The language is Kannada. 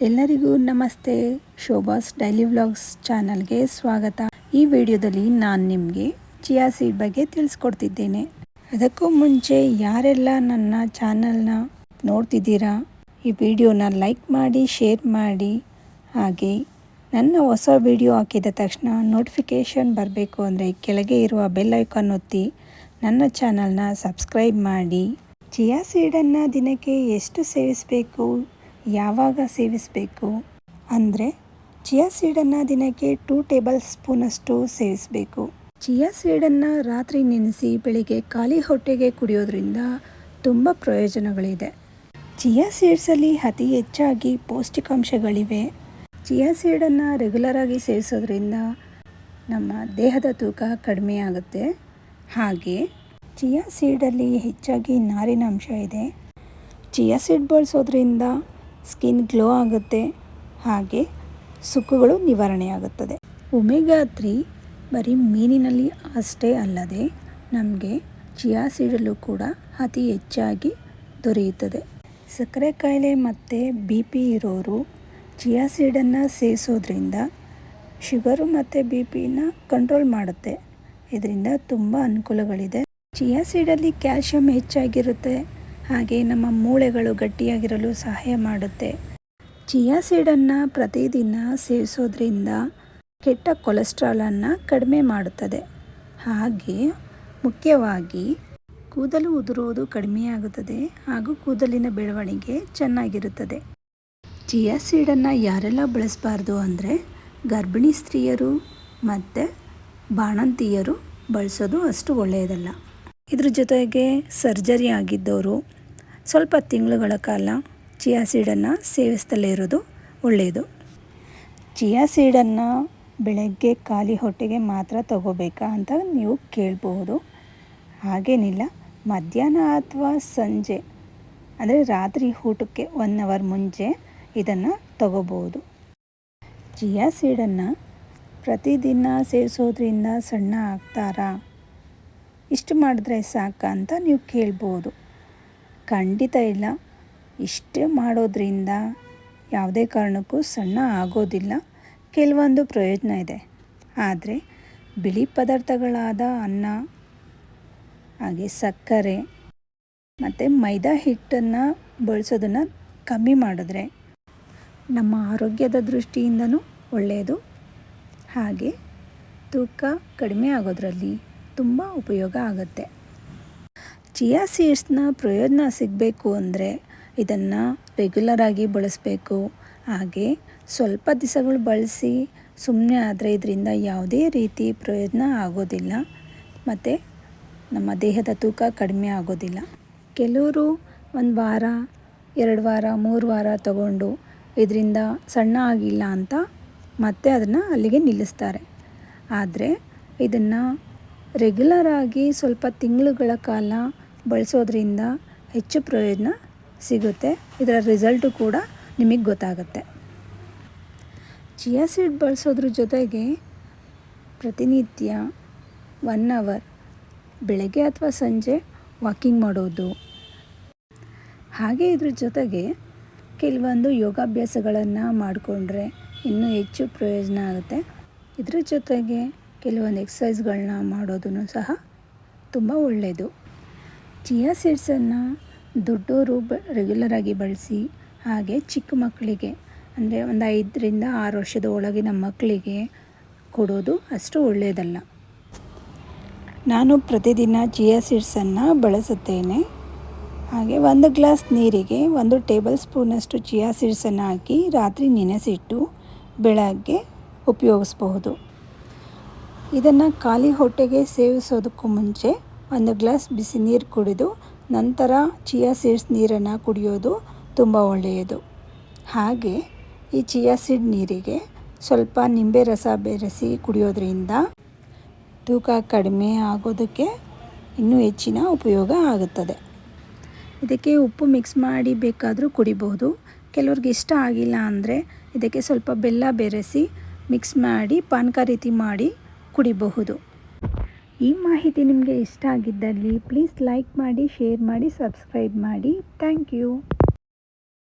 ಎಲ್ಲರಿಗೂ ನಮಸ್ತೆ. ಶೋಭಾಸ್ ಡೈಲಿ ವ್ಲಾಗ್ಸ್ ಚಾನಲ್ಗೆ ಸ್ವಾಗತ. ಈ ವಿಡಿಯೋದಲ್ಲಿ ನಾನು ನಿಮಗೆ ಚಿಯಾ ಸೀಡ್ ಬಗ್ಗೆ ತಿಳಿಸ್ಕೊಡ್ತಿದ್ದೇನೆ. ಅದಕ್ಕೂ ಮುಂಚೆ ಯಾರೆಲ್ಲ ನನ್ನ ಚಾನಲ್ನ ನೋಡ್ತಿದ್ದೀರಾ, ಈ ವಿಡಿಯೋನ ಲೈಕ್ ಮಾಡಿ, ಶೇರ್ ಮಾಡಿ. ಹಾಗೆ ನನ್ನ ಹೊಸ ವಿಡಿಯೋ ಹಾಕಿದ ತಕ್ಷಣ ನೋಟಿಫಿಕೇಷನ್ ಬರಬೇಕು ಅಂದರೆ ಕೆಳಗೆ ಇರುವ ಬೆಲ್ ಐಕಾನ್ ಒತ್ತಿ ನನ್ನ ಚಾನಲ್ನ ಸಬ್ಸ್ಕ್ರೈಬ್ ಮಾಡಿ. ಚಿಯಾ ಸೀಡನ್ನು ದಿನಕ್ಕೆ ಎಷ್ಟು ಸೇವಿಸಬೇಕು, ಯಾವಾಗ ಸೇವಿಸಬೇಕು ಅಂದರೆ ಚಿಯಾ ಸೀಡನ್ನು ದಿನಕ್ಕೆ 2 ಟೇಬಲ್ ಸ್ಪೂನಷ್ಟು ಸೇವಿಸಬೇಕು. ಚಿಯಾ ಸೀಡನ್ನು ರಾತ್ರಿ ನೆನೆಸಿ ಬೆಳಿಗ್ಗೆ ಖಾಲಿ ಹೊಟ್ಟೆಗೆ ಕುಡಿಯೋದ್ರಿಂದ ತುಂಬ ಪ್ರಯೋಜನಗಳಿದೆ. ಚಿಯಾ ಸೀಡ್ಸಲ್ಲಿ ಅತಿ ಹೆಚ್ಚಾಗಿ ಪೌಷ್ಟಿಕಾಂಶಗಳಿವೆ. ಚಿಯಾ ಸೀಡನ್ನು ರೆಗ್ಯುಲರಾಗಿ ಸೇವಿಸೋದ್ರಿಂದ ನಮ್ಮ ದೇಹದ ತೂಕ ಕಡಿಮೆ ಆಗುತ್ತೆ. ಹಾಗೆ ಚಿಯಾ ಸೀಡಲ್ಲಿ ಹೆಚ್ಚಾಗಿ ನಾರಿನಾಂಶ ಇದೆ. ಚಿಯಾ ಸೀಡ್ ಬಳಸೋದ್ರಿಂದ ಸ್ಕಿನ್ ಗ್ಲೋ ಆಗುತ್ತೆ, ಹಾಗೆ ಸುಕ್ಕುಗಳು ನಿವಾರಣೆ ಆಗುತ್ತದೆ. ಒಮೆಗಾ 3 ಬರೀ ಮೀನಿನಲ್ಲಿ ಅಷ್ಟೇ ಅಲ್ಲದೆ ನಮಗೆ ಚಿಯಾ ಸೀಡಲ್ಲೂ ಕೂಡ ಅತಿ ಹೆಚ್ಚಾಗಿ ದೊರೆಯುತ್ತದೆ. ಸಕ್ಕರೆ ಕಾಯಿಲೆ ಮತ್ತು BP ಇರೋರು ಚಿಯಾ ಸೀಡನ್ನು ಸೇವಿಸೋದ್ರಿಂದ ಶುಗರು ಮತ್ತು BPನ ಕಂಟ್ರೋಲ್ ಮಾಡುತ್ತೆ. ಇದರಿಂದ ತುಂಬ ಅನುಕೂಲಗಳಿದೆ. ಚಿಯಾ ಸೀಡಲ್ಲಿ ಕ್ಯಾಲ್ಶಿಯಂ ಹೆಚ್ಚಾಗಿರುತ್ತೆ, ಹಾಗೆ ನಮ್ಮ ಮೂಳೆಗಳು ಗಟ್ಟಿಯಾಗಿರಲು ಸಹಾಯ ಮಾಡುತ್ತೆ. ಚಿಯಾ ಸೀಡನ್ನು ಪ್ರತಿದಿನ ಸೇವಿಸೋದ್ರಿಂದ ಕೆಟ್ಟ ಕೊಲೆಸ್ಟ್ರಾಲನ್ನು ಕಡಿಮೆ ಮಾಡುತ್ತದೆ. ಹಾಗೆ ಮುಖ್ಯವಾಗಿ ಕೂದಲು ಉದುರುವುದು ಕಡಿಮೆಯಾಗುತ್ತದೆ, ಹಾಗೂ ಕೂದಲಿನ ಬೆಳವಣಿಗೆ ಚೆನ್ನಾಗಿರುತ್ತದೆ. ಚಿಯಾ ಸೀಡನ್ನು ಯಾರೆಲ್ಲ ಬಳಸಬಾರ್ದು ಅಂದರೆ ಗರ್ಭಿಣಿ ಸ್ತ್ರೀಯರು ಮತ್ತು ಬಾಣಂತಿಯರು ಬಳಸೋದು ಅಷ್ಟು ಒಳ್ಳೆಯದಲ್ಲ. ಇದ್ರ ಜೊತೆಗೆ ಸರ್ಜರಿ ಆಗಿದ್ದವರು ಸ್ವಲ್ಪ ತಿಂಗಳುಗಳ ಕಾಲ ಚಿಯಾ ಸೀಡನ್ನು ಸೇವಿಸ್ತಲೇ ಇರೋದು ಒಳ್ಳೆಯದು. ಚಿಯಾ ಸೀಡನ್ನು ಬೆಳಗ್ಗೆ ಖಾಲಿ ಹೊಟ್ಟೆಗೆ ಮಾತ್ರ ತಗೋಬೇಕಾ ಅಂತ ನೀವು ಕೇಳಬಹುದು. ಹಾಗೇನಿಲ್ಲ, ಮಧ್ಯಾಹ್ನ ಅಥವಾ ಸಂಜೆ ಅಂದರೆ ರಾತ್ರಿ ಊಟಕ್ಕೆ 1 ಅವರ್ ಮುಂಚೆ ಇದನ್ನು ತಗೋಬಹುದು. ಚಿಯಾ ಸೀಡನ್ನು ಪ್ರತಿದಿನ ಸೇವಿಸೋದ್ರಿಂದ ಸಣ್ಣ ಆಗ್ತಾರಾ, ಇಷ್ಟು ಮಾಡಿದ್ರೆ ಸಾಕ ಅಂತ ನೀವು ಕೇಳ್ಬೋದು. ಖಂಡಿತ ಇಲ್ಲ, ಇಷ್ಟೇ ಮಾಡೋದ್ರಿಂದ ಯಾವುದೇ ಕಾರಣಕ್ಕೂ ಸಣ್ಣ ಆಗೋದಿಲ್ಲ. ಕೆಲವೊಂದು ಪ್ರಯೋಜನ ಇದೆ, ಆದರೆ ಬಿಳಿ ಪದಾರ್ಥಗಳಾದ ಅನ್ನ, ಹಾಗೆ ಸಕ್ಕರೆ ಮತ್ತು ಮೈದಾ ಹಿಟ್ಟನ್ನು ಬಳಸೋದನ್ನು ಕಮ್ಮಿ ಮಾಡಿದ್ರೆ ನಮ್ಮ ಆರೋಗ್ಯದ ದೃಷ್ಟಿಯಿಂದನೂ ಒಳ್ಳೆಯದು. ಹಾಗೆ ತೂಕ ಕಡಿಮೆ ಆಗೋದ್ರಲ್ಲಿ ತುಂಬ ಉಪಯೋಗ ಆಗುತ್ತೆ. ಚಿಯಾ ಸೀಡ್ಸ್ನ ಪ್ರಯೋಜನ ಸಿಗಬೇಕು ಅಂದರೆ ಇದನ್ನು ರೆಗ್ಯುಲರಾಗಿ ಬಳಸಬೇಕು. ಹಾಗೆ ಸ್ವಲ್ಪ ದಿವಸಗಳು ಬಳಸಿ ಸುಮ್ಮನೆ ಆದರೆ ಇದರಿಂದ ಯಾವುದೇ ರೀತಿ ಪ್ರಯೋಜನ ಆಗೋದಿಲ್ಲ ಮತ್ತು ನಮ್ಮ ದೇಹದ ತೂಕ ಕಡಿಮೆ ಆಗೋದಿಲ್ಲ. ಕೆಲವರು 1 ವಾರ, 2 ವಾರ, 3 ವಾರ ತಗೊಂಡು ಇದರಿಂದ ಸಣ್ಣ ಆಗಿಲ್ಲ ಅಂತ ಮತ್ತೆ ಅದನ್ನು ಅಲ್ಲಿಗೆ ನಿಲ್ಲಿಸ್ತಾರೆ. ಆದರೆ ಇದನ್ನು ರೆಗ್ಯುಲರಾಗಿ ಸ್ವಲ್ಪ ತಿಂಗಳುಗಳ ಕಾಲ ಬಳಸೋದ್ರಿಂದ ಹೆಚ್ಚು ಪ್ರಯೋಜನ ಸಿಗುತ್ತೆ. ಇದರ ರಿಸಲ್ಟು ಕೂಡ ನಿಮಗೆ ಗೊತ್ತಾಗುತ್ತೆ. ಚಿಯಾ ಸೀಡ್ ಬಳಸೋದ್ರ ಜೊತೆಗೆ ಪ್ರತಿನಿತ್ಯ 1 ಅವರ್ ಬೆಳಗ್ಗೆ ಅಥವಾ ಸಂಜೆ ವಾಕಿಂಗ್ ಮಾಡೋದು, ಹಾಗೆ ಇದ್ರ ಜೊತೆಗೆ ಕೆಲವೊಂದು ಯೋಗಾಭ್ಯಾಸಗಳನ್ನು ಮಾಡಿಕೊಂಡ್ರೆ ಇನ್ನೂ ಹೆಚ್ಚು ಪ್ರಯೋಜನ ಆಗುತ್ತೆ. ಇದ್ರ ಜೊತೆಗೆ ಕೆಲವೊಂದು ಎಕ್ಸಸೈಸ್ಗಳನ್ನ ಮಾಡೋದನ್ನು ಸಹ ತುಂಬ ಒಳ್ಳೆಯದು. ಚಿಯಾ ಸೀಡ್ಸನ್ನು ದೊಡ್ಡವರು ರೆಗ್ಯುಲರಾಗಿ ಬಳಸಿ, ಹಾಗೆ ಚಿಕ್ಕ ಮಕ್ಕಳಿಗೆ ಅಂದರೆ ಒಂದು 5 ರಿಂದ 6 ವರ್ಷದ ಒಳಗಿನ ಮಕ್ಕಳಿಗೆ ಕೊಡೋದು ಅಷ್ಟು ಒಳ್ಳೆಯದಲ್ಲ. ನಾನು ಪ್ರತಿದಿನ ಚಿಯಾ ಸೀಡ್ಸನ್ನು ಬಳಸುತ್ತೇನೆ. ಹಾಗೆ 1 ಗ್ಲಾಸ್ ನೀರಿಗೆ 1 ಟೇಬಲ್ ಸ್ಪೂನಷ್ಟು ಚಿಯಾ ಸೀಡ್ಸನ್ನು ಹಾಕಿ ರಾತ್ರಿ ನೆನೆಸಿಟ್ಟು ಬೆಳಗ್ಗೆ ಉಪಯೋಗಿಸಬಹುದು. ಇದನ್ನು ಖಾಲಿ ಹೊಟ್ಟೆಗೆ ಸೇವಿಸೋದಕ್ಕೂ ಮುಂಚೆ 1 ಗ್ಲಾಸ್ ಬಿಸಿ ನೀರು ಕುಡಿದು ನಂತರ ಚಿಯಾ ಸೀಡ್ಸ್ ನೀರನ್ನು ಕುಡಿಯೋದು ತುಂಬ ಒಳ್ಳೆಯದು. ಹಾಗೆ ಈ ಚಿಯಾ ಸೀಡ್ ನೀರಿಗೆ ಸ್ವಲ್ಪ ನಿಂಬೆ ರಸ ಬೆರೆಸಿ ಕುಡಿಯೋದ್ರಿಂದ ತೂಕ ಕಡಿಮೆ ಆಗೋದಕ್ಕೆ ಇನ್ನೂ ಹೆಚ್ಚಿನ ಉಪಯೋಗ ಆಗುತ್ತದೆ. ಇದಕ್ಕೆ ಉಪ್ಪು ಮಿಕ್ಸ್ ಮಾಡಿ ಬೇಕಾದರೂ ಕುಡಿಬಹುದು. ಕೆಲವ್ರಿಗೆ ಇಷ್ಟ ಆಗಿಲ್ಲ ಅಂದರೆ ಇದಕ್ಕೆ ಸ್ವಲ್ಪ ಬೆಲ್ಲ ಬೆರೆಸಿ ಮಿಕ್ಸ್ ಮಾಡಿ ಪಾನಕ ರೀತಿ ಮಾಡಿ ಕುಡಿಬಹುದು. ಈ ಮಾಹಿತಿ ನಿಮಗೆ ಇಷ್ಟ ಆಗಿದ್ದಲ್ಲಿ ಪ್ಲೀಸ್ ಲೈಕ್ ಮಾಡಿ, ಶೇರ್ ಮಾಡಿ, ಸಬ್ಸ್ಕ್ರೈಬ್ ಮಾಡಿ. Thank you.